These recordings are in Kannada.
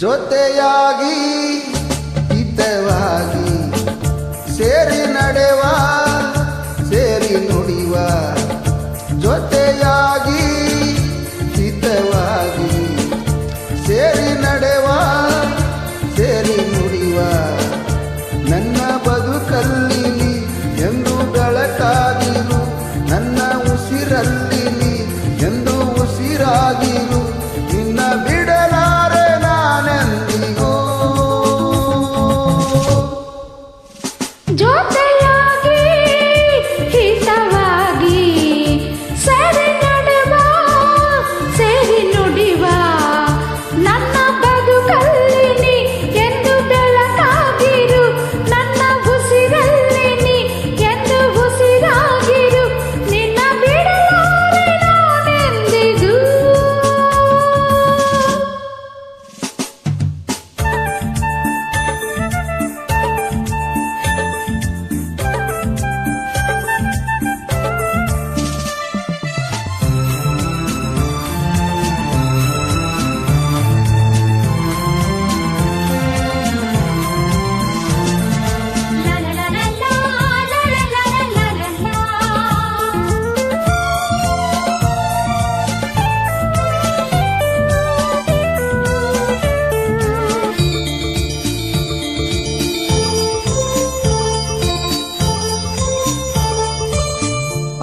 ಜೊತೆಯಾಗಿ ಹಿತವಾಗಿ ಸೇರಿ ನಡೆವ ಸೇರಿ ನುಡಿವ ಜೊತೆಯಾಗಿ ಹಿತವಾಗಿ ಸೇರಿ ನಡೆವ ಸೇರಿ ನುಡಿವ ನನ್ನ ಬದುಕಲ್ಲಿ ಎಂದು ಬೆಳಕಾಗಿರು ನನ್ನ ಉಸಿರಲ್ಲಿ ಎಂದು ಉಸಿರಾಗಿರು ನಿನ್ನ ಬಿಡಲಾರೆ ನಾನೆಂದಿಗೂ ಜೊತೆಯಾಗಿ ಹಿತವಾಗಿ ಸೇರಿ ನಡೆವ ಸೇರಿ ನುಡಿವ ನನ್ನ ಬದುಕಲ್ಲಿ ನೀ ಎಂದು ಬೆಳಕಾಗಿರು ನನ್ನ ಉಸಿರಲ್ಲಿ ನೀ ಎಂದು ಉಸಿರಾಗಿರು ನಿನ್ನ ಬಿಡಲಾರೆ ನಾನೆಂದಿಗೂ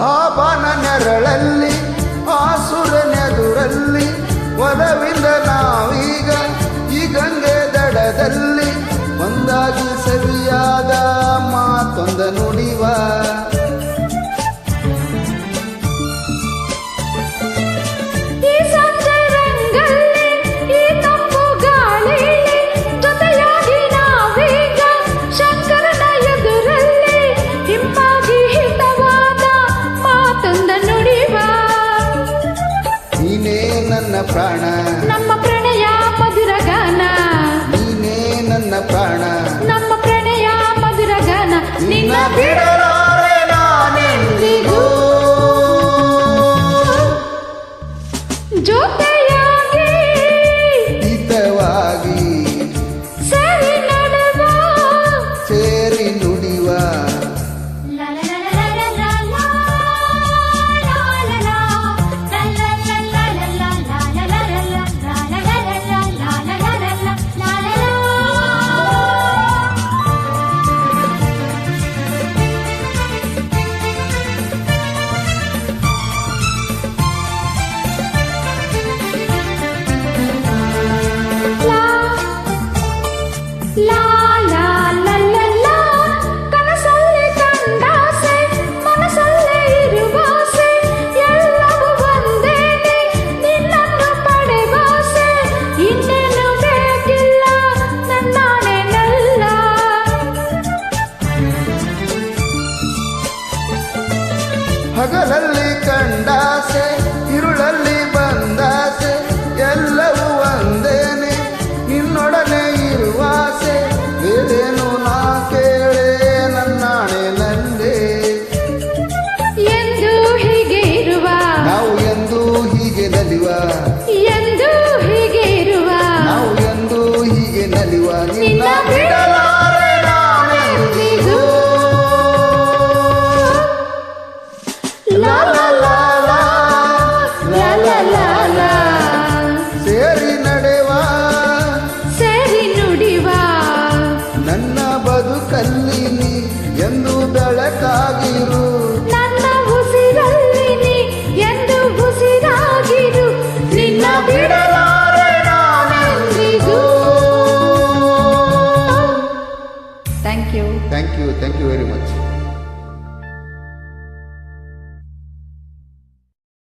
ಆ ಬಾನ ನೆರಳಲ್ಲಿ ಆಸುರನೆದುರಲ್ಲಿ ಒಲವಿಂದ ನಾವೀಗ ಈ ಗಂಗೆ ದಡದಲ್ಲಿ ಒಂದಾಗಿ ಸರಿಯಾದ ಮಾತೊಂದ ನುಡಿವ ಈ ಸಂಜೆ ರಂಗಲ್ಲಿ ಈ ತಂಪು ಗಾಳಿಲಿ ಜೊತೆಯಾಗಿ ನಾವೀಗ ಶಂಕರನ ಎದುರಲ್ಲಿ ಹಿಂಪಾಗಿ ಹಿತವಾದ ಮಾತೊಂದ ನುಡಿವ ನೀನೇ ನನ್ನ ಪ್ರಾಣ ನಮ್ಮ ಪ್ರಣಯ ಮಧುರ ಗಾನ ನೀನೇ ನನ್ನ ಪ್ರಾಣ ನಮ್ಮ ಪ್ರಣಯ ಮಧುರ ಗಾನ ನಿನ್ನ ಬಿಡಲಾರೆ ನಾನೆಂದಿಗೂ ಜೊತೆಯಾಗಿ ಹಿತವಾಗಿ ಸರಿ ನಡೆವ ಸೇರಿ ನುಡಿವ ಲಾ ಲಾ ಲಾ ಲಾ ಲಾ ಕನಸಲ್ಲಿ ಕಂಡಾಸೆ ಮನಸಲ್ಲೇ ಇರುವಾಸೆ ಎಲ್ಲವೂ ಒಂದೇನೆ ನಿನ್ನನ್ನು ಪಡೆವಾಸೆ ಇನ್ನೇನು ಬೇಕಿಲ್ಲ ನನ್ನಾಣೆನಲ್ಲ ಹಗಲಲ್ಲಿ ಕಂಡಾಸೆ ಇರುಳಲ್ಲಿ ಬಂದಾಸೆ ಎಲ್ಲವೂ ಒಂದೇನೆ ನಿನ್ನೊಡನೆ ಇರುವಾಸೆ ಬೇರೇನು ನಾ ಕೇಳೆ ನನ್ನಾಣೆ ನಂದೆ ಎಂದು ಹೀಗೆ ಇರುವ ನಾವು ಎಂದು ಹೀಗೆ ನಲಿವ ಎಂದು ಹೀಗೆ ಇರುವ ನಾವು ಎಂದು ಹೀಗೆ ನಲಿವ ನಿನ್ನ ಬಿಡಲಾರೆ ನಾನೆಂದಿಗೂ ಲಾ ಲಾ ಲಾ ಲಾ ಲಾ ಲಾ ಲಾ ಲಾ ಸೇರಿ ನಡೆವ ಸೇರಿ ನುಡಿವ ನನ್ನ ಬದುಕಲ್ಲಿ ನೀ ಎಂದು ಬೆಳಕಾಗಿರು ನನ್ನ ಉಸಿರಲ್ಲಿ ನೀ ಎಂದು ಉಸಿರಾಗಿರು ನಿನ್ನ ಬಿಡಲಾರೆ ನಾನೆಂದಿಗೂ thank you thank you very much.